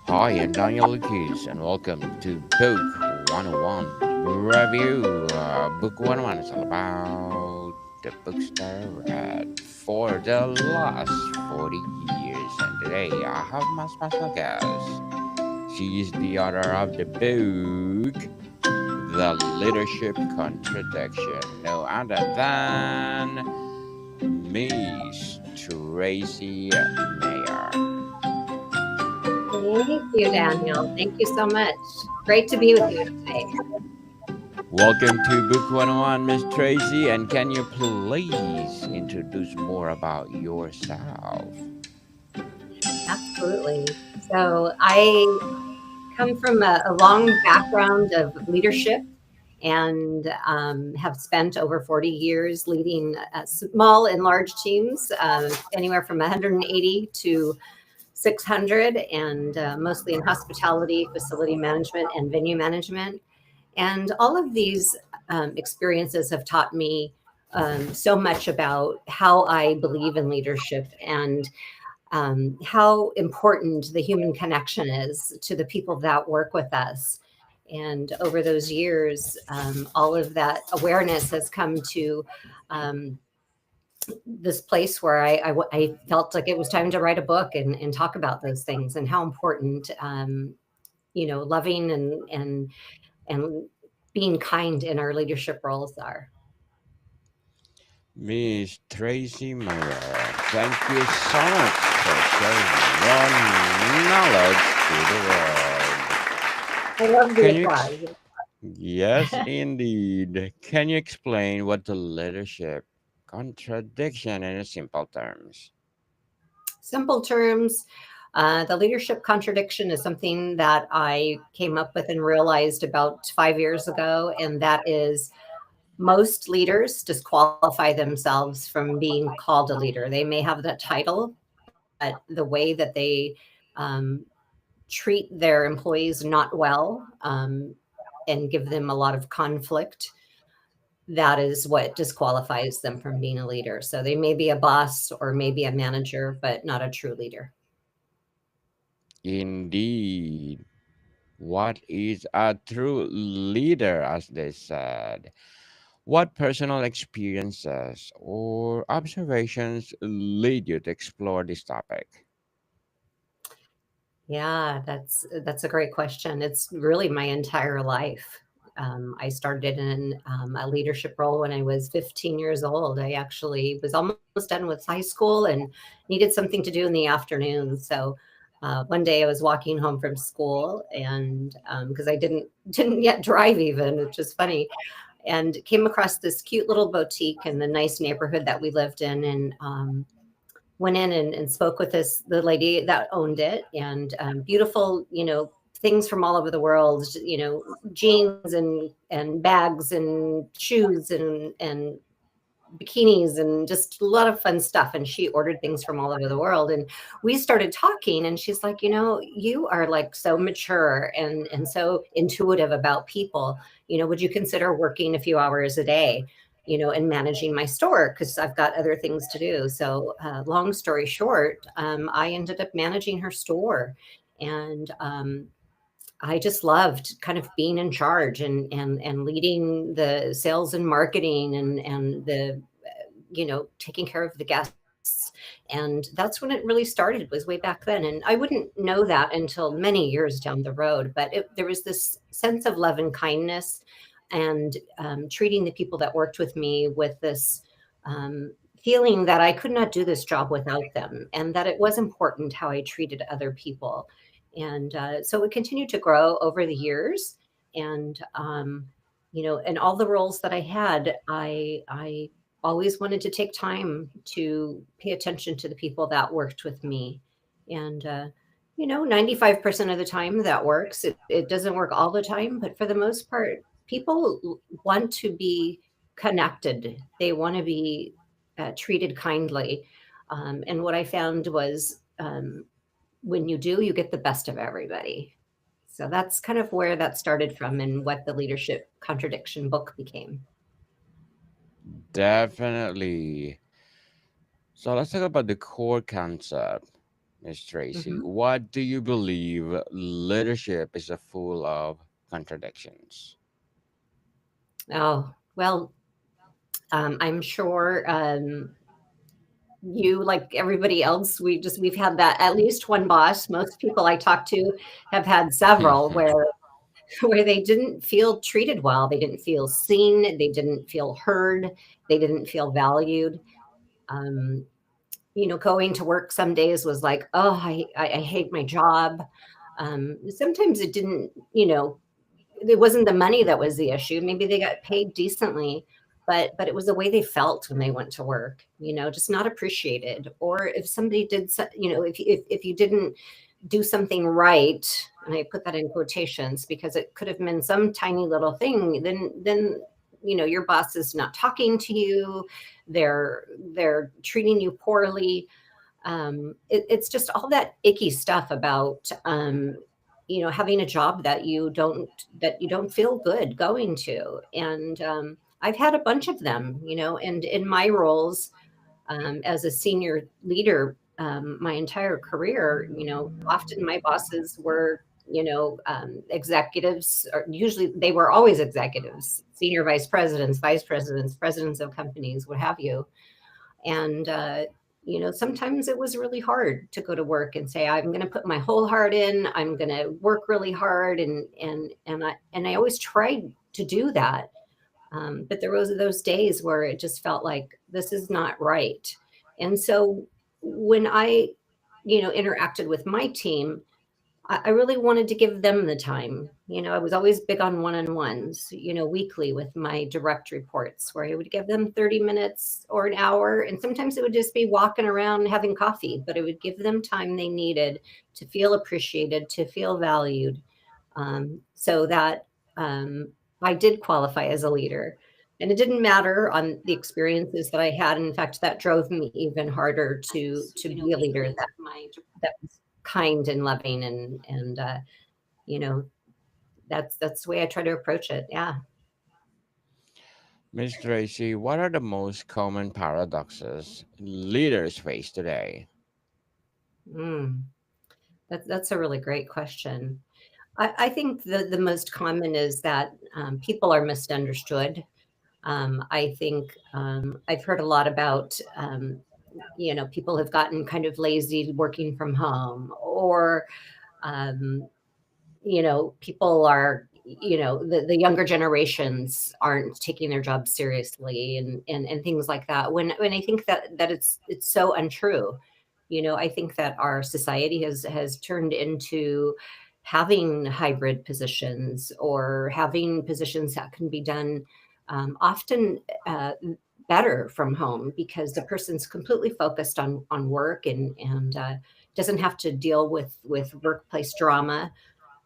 Hi, I'm Daniel Lucas, and welcome to Book 101 Review. Book 101 is all about the books that I read for the last 40 years. And today I have my special guest. She is the author of the book, The Leadership Contradiction. No other than Miss Traycee Mayer. Thank you, Daniel. Thank you so much. Great to be with you today. Welcome to Book 101, Miss Tracy, and can you please introduce more about yourself? Absolutely. So, I come from a long background of leadership and have spent over 40 years leading small and large teams, anywhere from 180 to 600, and mostly in hospitality, facility management, and venue management. And all of these experiences have taught me so much about how I believe in leadership and how important the human connection is to the people that work with us. And over those years, all of that awareness has come to um, this place where I felt like it was time to write a book and talk about those things and how important, loving and being kind in our leadership roles are. Miss Tracy Mayer, thank you so much for sharing your knowledge to the world. I love the Can you applause. Yes, indeed. Can you explain what the leadership contradiction in simple terms? Simple terms, the leadership contradiction is something that I came up with and realized about 5 years ago, and that is most leaders disqualify themselves from being called a leader. They may have that title, but the way that they um, treat their employees not well, and give them a lot of conflict, that is what disqualifies them from being a leader. So they may be a boss or maybe a manager, but not a true leader. Indeed. What is a true leader, as they said? What personal experiences or observations lead you to explore this topic? Yeah, that's a great question. It's really my entire life. I started in a leadership role when I was 15 years old. I actually was almost done with high school and needed something to do in the afternoon. So one day I was walking home from school, and because I didn't yet drive even, which is funny, and came across this cute little boutique in the nice neighborhood that we lived in, and went in and spoke with the lady that owned it, and beautiful, things from all over the world, jeans and bags and shoes and bikinis and just a lot of fun stuff. And she ordered things from all over the world, and we started talking, and she's like, you are like so mature and so intuitive about people. Would you consider working a few hours a day, and managing my store, because I've got other things to do. So long story short, I ended up managing her store. And I just loved kind of being in charge and leading the sales and marketing and the taking care of the guests. And that's when it really started, was way back then. And I wouldn't know that until many years down the road. But there was this sense of love and kindness, and treating the people that worked with me with this feeling that I could not do this job without them, and that it was important how I treated other people. And so it continued to grow over the years. And and all the roles that I had, I always wanted to take time to pay attention to the people that worked with me. And 95% of the time that works. It doesn't work all the time, but for the most part, people want to be connected. They want to be treated kindly. And what I found was, when you do, you get the best of everybody. So that's kind of where that started from, and what the leadership contradiction book became. Definitely. So let's talk about the core concept. Miss Tracy, Mhm. what do you believe leadership is a full of contradictions? Oh, well, I'm sure you, like everybody else, we've had that at least one boss. Most people I talk to have had several where where they didn't feel treated well. They didn't feel seen. They didn't feel heard. They didn't feel valued. Um, going to work some days was like, oh, I hate my job. Sometimes it didn't, it wasn't the money that was the issue. Maybe they got paid decently, but it was the way they felt when they went to work. Just not appreciated. Or if somebody did, if you didn't do something right, and I put that in quotations because it could have been some tiny little thing, then your boss is not talking to you. They're treating you poorly. It's just all that icky stuff about having a job that you don't feel good going to. And I've had a bunch of them, and in my roles as a senior leader, my entire career, often my bosses were, executives, or usually they were always executives, senior vice presidents, presidents of companies, what have you. And, sometimes it was really hard to go to work and say, I'm going to put my whole heart in, I'm going to work really hard. And I always tried to do that. But there was those days where it just felt like this is not right. And so when I, interacted with my team, I really wanted to give them the time. I was always big on one-on-ones, weekly with my direct reports, where I would give them 30 minutes or an hour. And sometimes it would just be walking around having coffee, but it would give them time they needed to feel appreciated, to feel valued, so that I did qualify as a leader. And it didn't matter on the experiences that I had. In fact, that drove me even harder to be a leader that was kind and loving, and you know that's the way I try to approach it. Yeah. Miss Tracy, what are the most common paradoxes leaders face today? mm, that's a really great question. I think the most common is that people are misunderstood. I think I've heard a lot about people have gotten kind of lazy working from home, or um, people are, the younger generations aren't taking their jobs seriously, and things like that. When I think that it's so untrue. I think that our society has turned into having hybrid positions, or having positions that can be done often better from home, because the person's completely focused on work, and doesn't have to deal with workplace drama,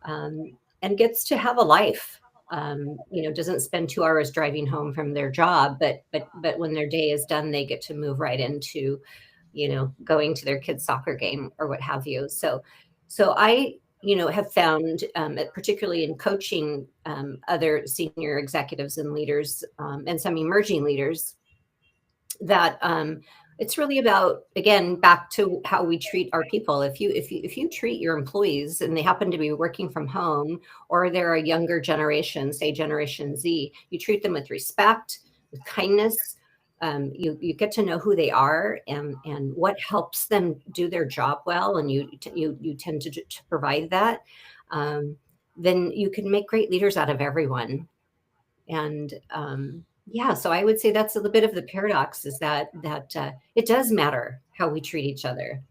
and gets to have a life. Doesn't spend 2 hours driving home from their job, but when their day is done, they get to move right into, going to their kid's soccer game or what have you. So I, have found, particularly in coaching other senior executives and leaders, and some emerging leaders, that it's really about, again, back to how we treat our people. If you treat your employees and they happen to be working from home, or they're a younger generation, say Generation Z, you treat them with respect, with kindness. You get to know who they are, and what helps them do their job well, and you tend to provide that. um, then you can make great leaders out of everyone. And yeah, so I would say that's a little bit of the paradox, is that it does matter how we treat each other.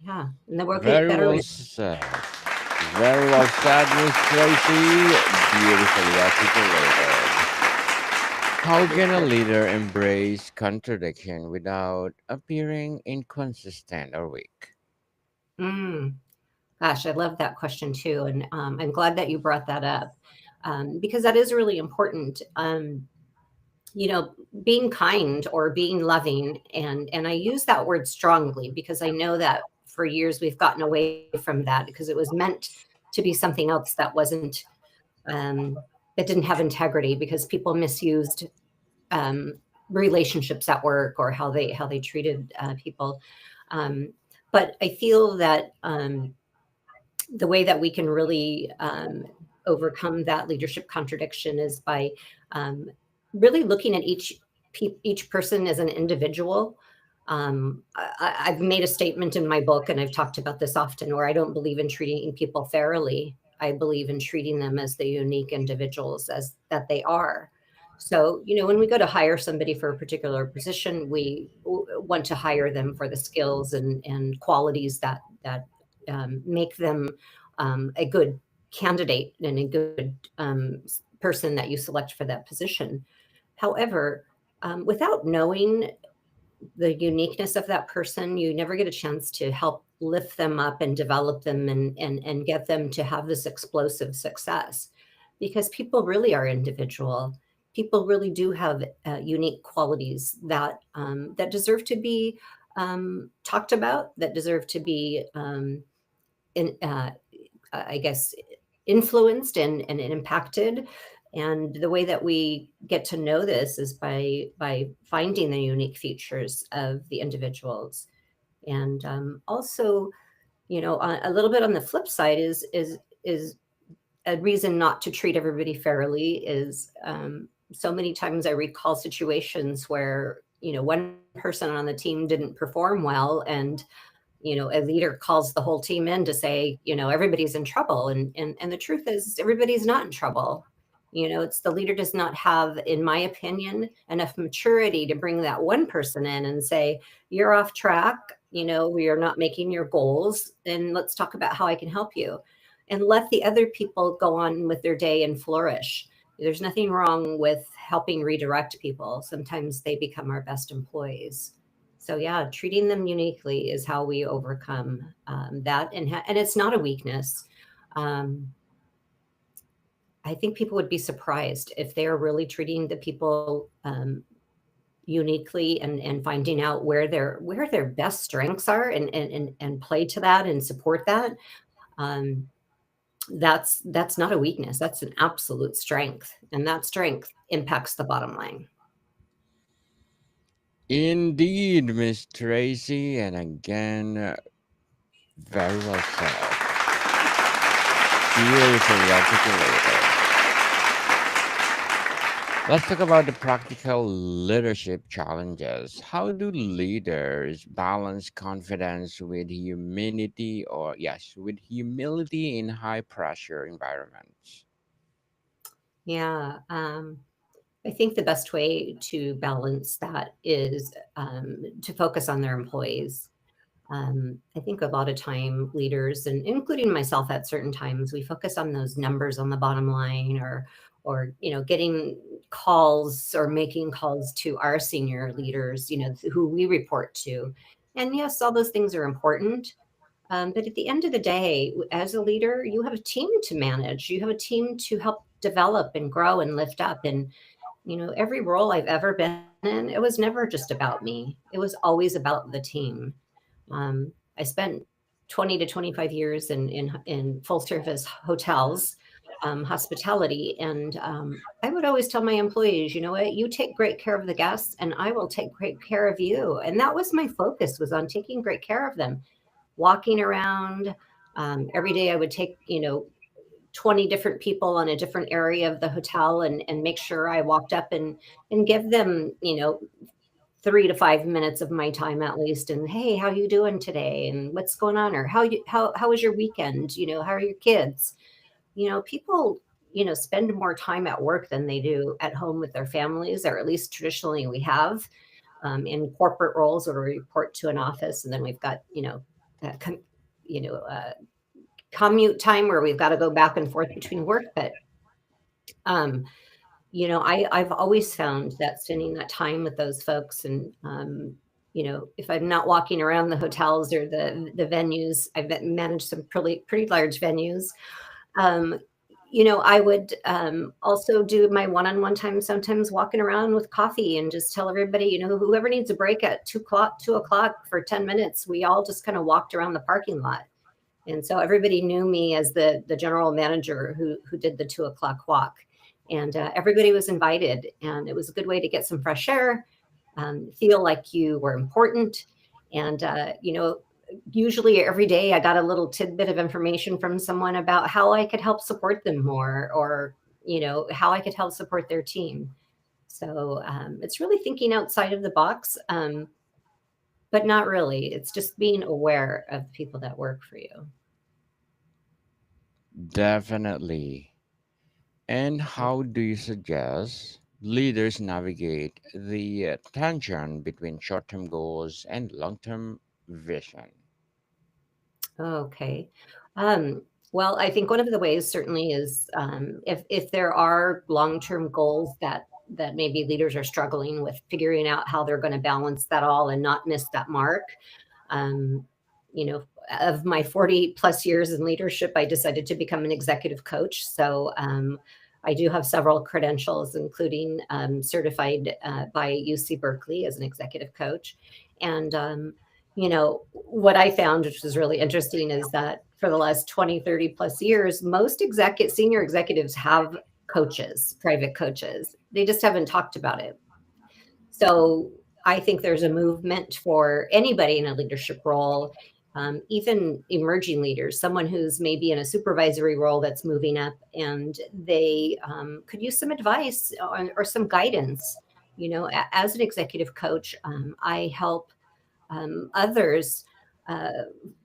Yeah, and then we'll get Very better well with. said. Very well said, Miss Tracy. Beautifully articulated. How can a leader embrace contradiction without appearing inconsistent or weak? Mm, gosh, I love that question too, and I'm glad that you brought that up, because that is really important. You know, being kind or being loving, and I use that word strongly because I know that for years we've gotten away from that, because it was meant to be something else that wasn't, um, that didn't have integrity, because people misused um, relationships at work, or how they treated people. Um, but I feel that the way that we can really overcome that leadership contradiction is by um, really looking at each person as an individual. I've made a statement in my book, and I've talked about this often, where I don't believe in treating people fairly. I believe in treating them as the unique individuals as that they are. So, when we go to hire somebody for a particular position, we want to hire them for the skills and qualities that make them a good candidate and a good person that you select for that position. However, without knowing the uniqueness of that person, you never get a chance to help lift them up and develop them and get them to have this explosive success, because people really are individual. People really do have unique qualities that deserve to be talked about, that deserve to be in, I guess, influenced and impacted. And the way that we get to know this is by finding the unique features of the individuals. And also, a little bit on the flip side is a reason not to treat everybody fairly is so many times I recall situations where one person on the team didn't perform well, and a leader calls the whole team in to say, everybody's in trouble. And the truth is, everybody's not in trouble. It's the leader does not have, in my opinion, enough maturity to bring that one person in and say, you're off track. We are not making your goals. And let's talk about how I can help you. And let the other people go on with their day and flourish. There's nothing wrong with helping redirect people. Sometimes they become our best employees. So yeah, treating them uniquely is how we overcome that, and it's not a weakness. Um, I think people would be surprised if they are really treating the people uniquely and finding out where their best strengths are and play to that and support that. Um, that's not a weakness. That's an absolute strength, and that strength impacts the bottom line. Indeed, Miss Tracy, and again, very well said. Beautifully articulated. Let's talk about the practical leadership challenges. How do leaders balance confidence with humility, or yes, with humility in high pressure environments? Yeah. I think the best way to balance that is to focus on their employees. I think a lot of time leaders, and including myself at certain times, we focus on those numbers on the bottom line, or getting calls or making calls to our senior leaders, who we report to. And yes, all those things are important. But at the end of the day, as a leader, you have a team to manage. You have a team to help develop and grow and lift up. And every role I've ever been in, it was never just about me. It was always about the team. I spent 20 to 25 years in full service hotels, hospitality, and I would always tell my employees, you know what, you take great care of the guests, and I will take great care of you. And that was my focus, was on taking great care of them, walking around. Every day I would take 20 different people on a different area of the hotel, and make sure I walked up and give them 3 to 5 minutes of my time at least. And hey, how you doing today, and what's going on, or how was your weekend, how are your kids? People spend more time at work than they do at home with their families, or at least traditionally we have, in corporate roles where we report to an office, and then we've got uh, com- you know uh, commute time where we've got to go back and forth between work. But um, I've always found that spending that time with those folks, and if I'm not walking around the hotels or the venues, managed some pretty large venues. Um, I would also do my one-on-one time, sometimes walking around with coffee, and just tell everybody, whoever needs a break at 2 o'clock for 10 minutes, we all just kind of walked around the parking lot. And so everybody knew me as the general manager who did the 2 o'clock walk. And everybody was invited, and it was a good way to get some fresh air, feel like you were important. And usually every day I got a little tidbit of information from someone about how I could help support them more, or how I could help support their team. So it's really thinking outside of the box, but not really. It's just being aware of people that work for you. Definitely. And how do you suggest leaders navigate the tension between short term goals and long term vision? Okay. Um, well, I think one of the ways certainly is, if there are long-term goals that maybe leaders are struggling with figuring out how they're going to balance that all and not miss that mark. Um, you know, of my 40 plus years in leadership, I decided to become an executive coach. So I do have several credentials, including certified by UC Berkeley as an executive coach. And what I found, which was really interesting, is that for the last 20, 30 plus years, most senior executives have coaches, private coaches. They just haven't talked about it. So I think there's a movement for anybody in a leadership role, even emerging leaders, someone who's maybe in a supervisory role that's moving up, and they could use some advice or some guidance. As an executive coach, I help others uh,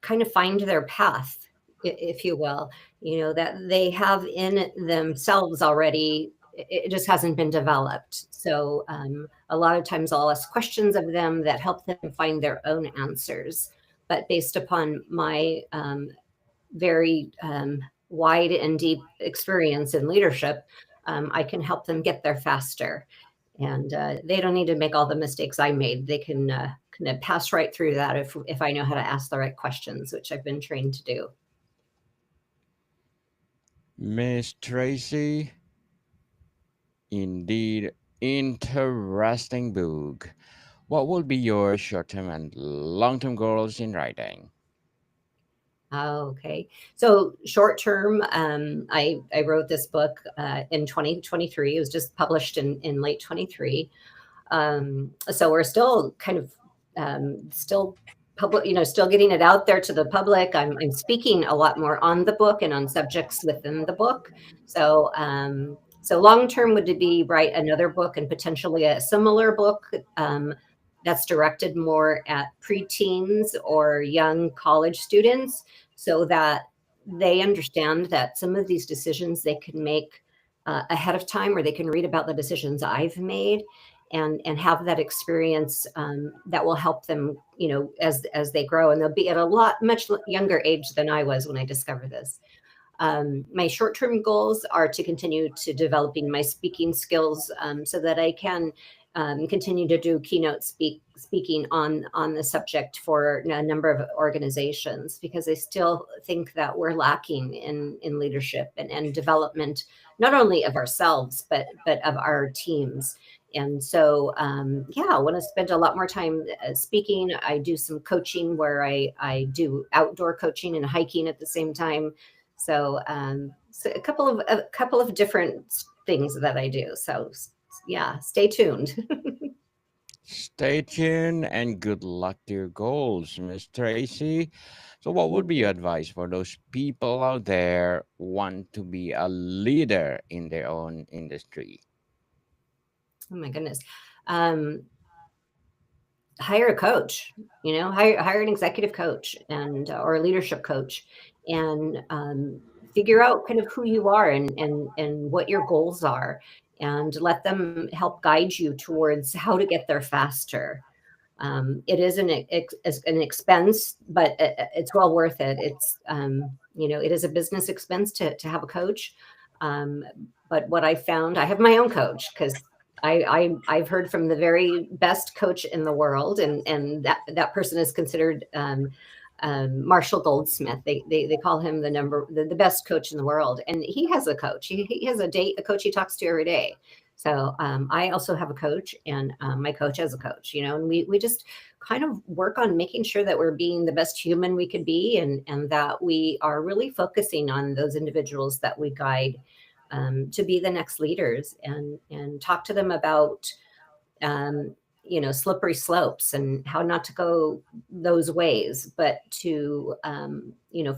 kind of find their path, if you will, that they have in themselves already. It just hasn't been developed. So a lot of times I'll ask questions of them that help them find their own answers. But based upon my very wide and deep experience in leadership, I can help them get there faster. And they don't need to make all the mistakes I made. They can kind of pass right through that if I know how to ask the right questions, which I've been trained to do. Miss Tracy, indeed, interesting book. What will be your short term and long term goals in writing? Oh, okay. So short term, I wrote this book in 2023. It was just published in late 23. So we're still kind of still public, still getting it out there to the public. I'm speaking a lot more on the book and on subjects within the book. So long term would be write another book and potentially a similar book that's directed more at preteens or young college students, so that they understand that some of these decisions they can make ahead of time, or they can read about the decisions I've made and have that experience that will help them, as they grow, and they'll be at a much younger age than I was when I discovered this. My short-term goals are to continue to developing my speaking skills, so that I can continue to do keynote speaking on the subject for a number of organizations, because I still think that we're lacking in leadership and development, not only of ourselves but of our teams. And so, yeah, I want to spend a lot more time speaking. I do some coaching where I do outdoor coaching and hiking at the same time. So a couple of different things that I do. So yeah, stay tuned. Stay tuned and good luck to your goals, Miss Tracy. So, what would Thank be your you. advice for those people out there want to be a leader in their own industry? Oh my goodness. Um, Hire a coach, hire an executive coach and or a leadership coach, and figure out kind of who you are and what your goals are, and let them help guide you towards how to get there faster. It is an expense, but it's well worth it. It is a business expense to have a coach. Um, but what I found, I have my own coach, because I've heard from the very best coach in the world, and that person is considered Marshall Goldsmith. They call him the best coach in the world, and he has a coach. He has a coach he talks to every day. So I also have a coach, and my coach has a coach. And we just kind of work on making sure that we're being the best human we could be, and that we are really focusing on those individuals that we guide to be the next leaders, and talk to them about um, slippery slopes and how not to go those ways, but to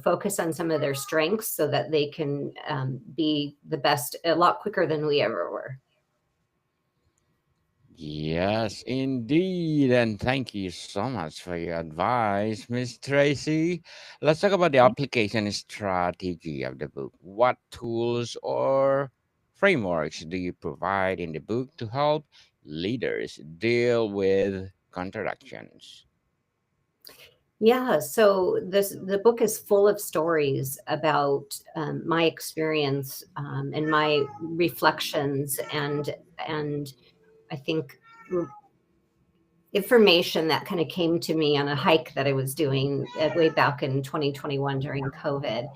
focus on some of their strengths so that they can be the best a lot quicker than we ever were. Yes, indeed. And thank you so much for your advice, Miss Tracy. Let's talk about the application strategy of the book. What tools or frameworks do you provide in the book to help leaders deal with contradictions? Yeah, so the book is full of stories about my experience and my reflections and I think information that kind of came to me on a hike that I was doing way back in 2021 during COVID.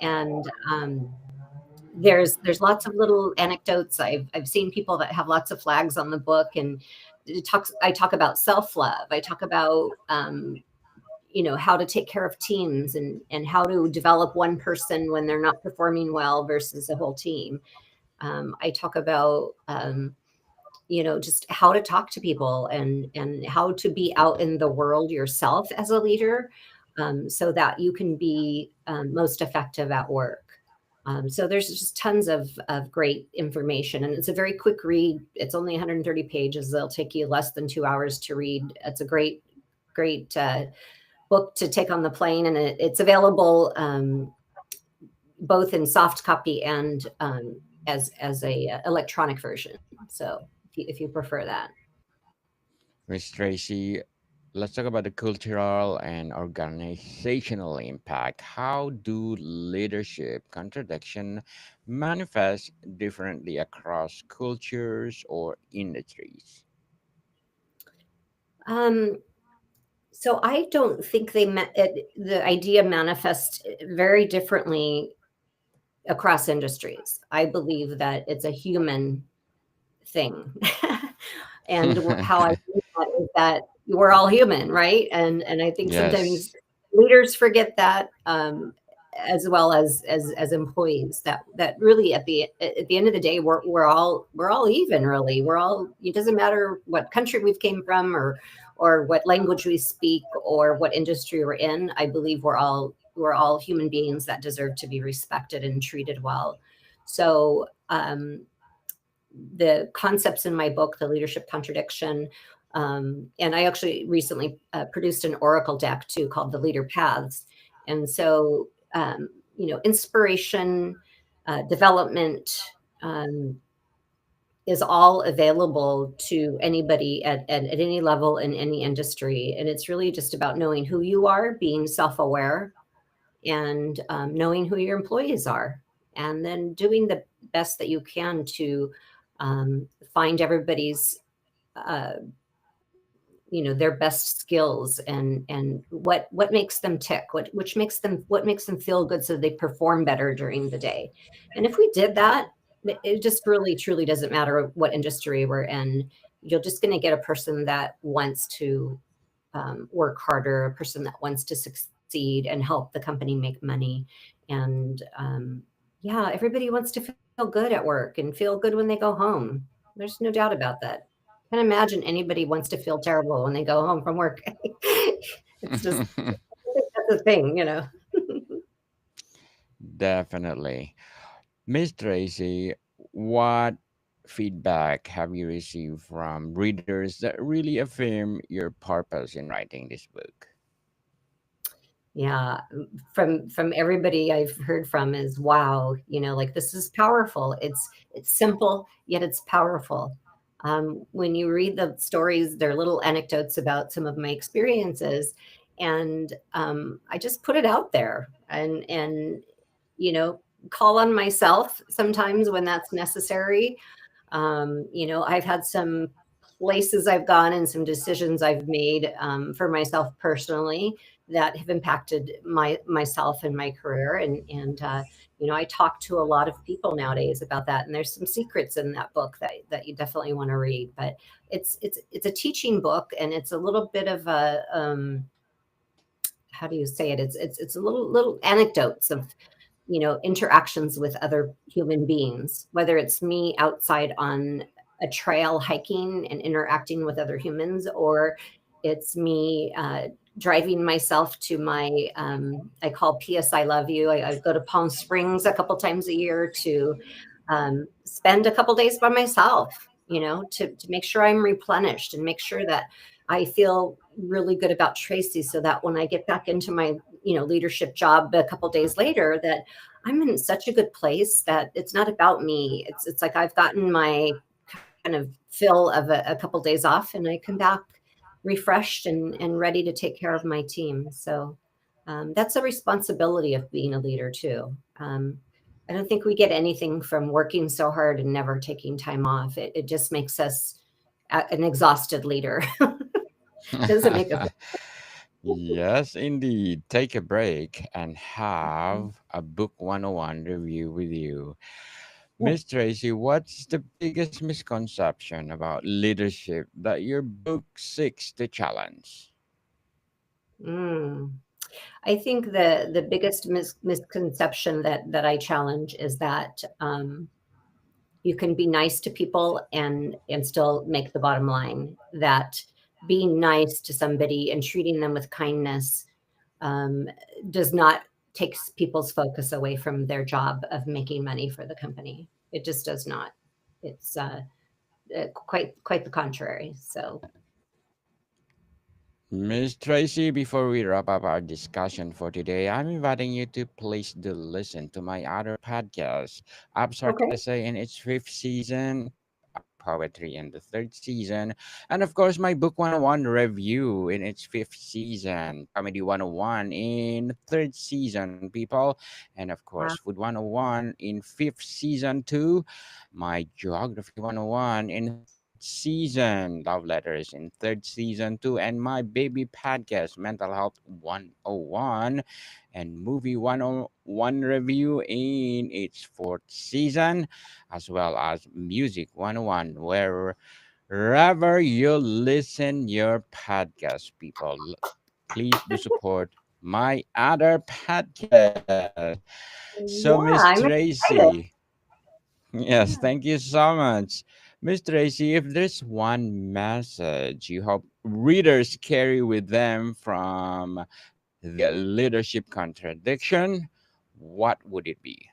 And there's lots of little anecdotes. I've seen people that have lots of flags on the book, and I talk about self love. I talk about how to take care of teams and how to develop one person when they're not performing well versus a whole team. I talk about just how to talk to people and how to be out in the world yourself as a leader, so that you can be most effective at work. So there's just tons of great information, and it's a very quick read. It's only 130 pages. It'll take you less than 2 hours to read. It's a great book to take on the plane, and it's available both in soft copy and as a electronic version. So if you prefer that. Miss Tracy, let's talk about the cultural and organizational impact. How do leadership contradiction manifest differently across cultures or industries? Um, so I don't think the idea manifests very differently across industries. I believe that it's a human thing. And how I see that is that we're all human, right? And I think sometimes Yes. leaders forget that, as well as employees, that really at the end of the day we're all even, really. We're all, it doesn't matter what country we've came from or what language we speak or what industry we're in. I believe we're all human beings that deserve to be respected and treated well. So the concepts in my book, The Leadership Contradiction, and I actually recently produced an Oracle deck too called The Leader Paths. And so, inspiration, development, um, is all available to anybody at any level in any industry. And it's really just about knowing who you are, being self aware, and knowing who your employees are, and then doing the best that you can to find everybody's uh, their best skills and what makes them tick, what makes them feel good so they perform better during the day. And if we did that, it just really truly doesn't matter what industry we're in. You're just going to get a person that wants to work harder, a person that wants to succeed and help the company make money. And yeah, everybody wants to feel good at work and feel good when they go home. There's no doubt about that. Can't imagine anybody wants to feel terrible when they go home from work. It's just, I think that's a thing. Definitely. Miss Tracy, what feedback have you received from readers that really affirm your purpose in writing this book? Yeah, from everybody I've heard from is, wow, like, this is powerful. It's simple, yet it's powerful. When you read the stories, they're little anecdotes about some of my experiences, and I just put it out there and you know call on myself sometimes when that's necessary. I've had some places I've gone and some decisions I've made for myself personally that have impacted myself and my career. And I talk to a lot of people nowadays about that. And there's some secrets in that book that you definitely want to read. But it's a teaching book, and it's a little bit of a how do you say it? It's a little anecdotes of interactions with other human beings, whether it's me outside on a trail hiking and interacting with other humans, or it's me driving myself to my, I call PS I Love You. I go to Palm Springs a couple times a year to spend a couple days by myself, to make sure I'm replenished and make sure that I feel really good about Traycee, so that when I get back into my, leadership job a couple days later, that I'm in such a good place that it's not about me. It's like I've gotten my kind of fill of a couple days off, and I come back refreshed and ready to take care of my team. So that's a responsibility of being a leader too. I don't think we get anything from working so hard and never taking time off. It just makes us an exhausted leader. Doesn't make us. Yes, indeed. Take a break and have a book 101 review with you. Miss Tracy, what's the biggest misconception about leadership that your book seeks to challenge? Mm. I think the biggest misconception that I challenge is that you can be nice to people and still make the bottom line. That being nice to somebody and treating them with kindness um, does not take people's focus away from their job of making money for the company. It just does not. It's quite the contrary. So Miss Tracy, before we wrap up our discussion for today, I'm inviting you to please do listen to my other podcast, Abstract okay. Essay in its fifth season, Poetry in the third season, and of course my Book 101 review in its fifth season, Comedy 101 in third season, people, and of course Wow. Food 101 in fifth season too, my Geography 101 in third season, Love Letters in third season too, and my baby podcast, Mental Health 101 and Movie 101 review in its fourth season, as well as Music 101, wherever you listen your podcast, people. Please do support my other podcast. So, Yeah, Miss I'm excited. Tracy, yes, Yeah. thank you so much. Miss Tracy, if there's one message you hope readers carry with them from the leadership contradiction, what would it be?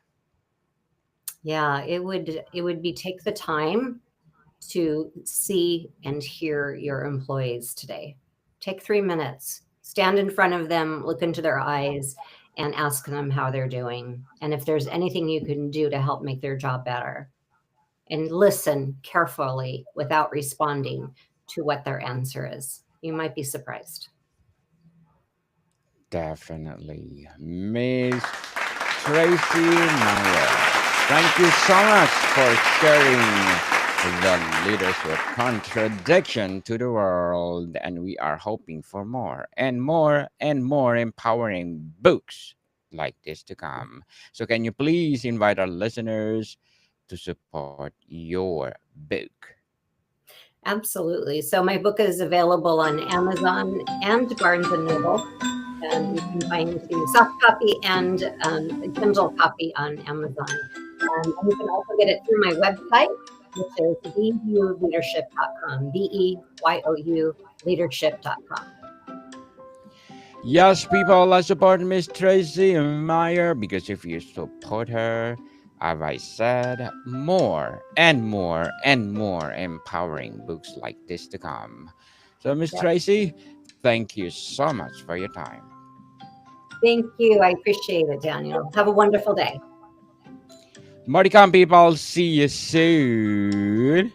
Yeah, it would be take the time to see and hear your employees today. Take 3 minutes, stand in front of them, look into their eyes, and ask them how they're doing. And if there's anything you can do to help make their job better. And listen carefully without responding to what their answer is. You might be surprised. Definitely. Miss Traycee Mayer. Thank you so much for sharing the leadership contradiction to the world. And we are hoping for more and more and more empowering books like this to come. So, can you please invite our listeners to support your book? Absolutely. So my book is available on Amazon and Barnes and Noble. You can find the soft copy and a Kindle copy on Amazon. And you can also get it through my website, which is beyouleadership.com, BEYOU leadership.com. Yes, people, let's support Miss Tracy Meyer because if you support her, as I said, more and more and more empowering books like this to come. So, Miss Yep. Tracy, thank you so much for your time. Thank you. I appreciate it, Daniel. Have a wonderful day. Marty people, see you soon.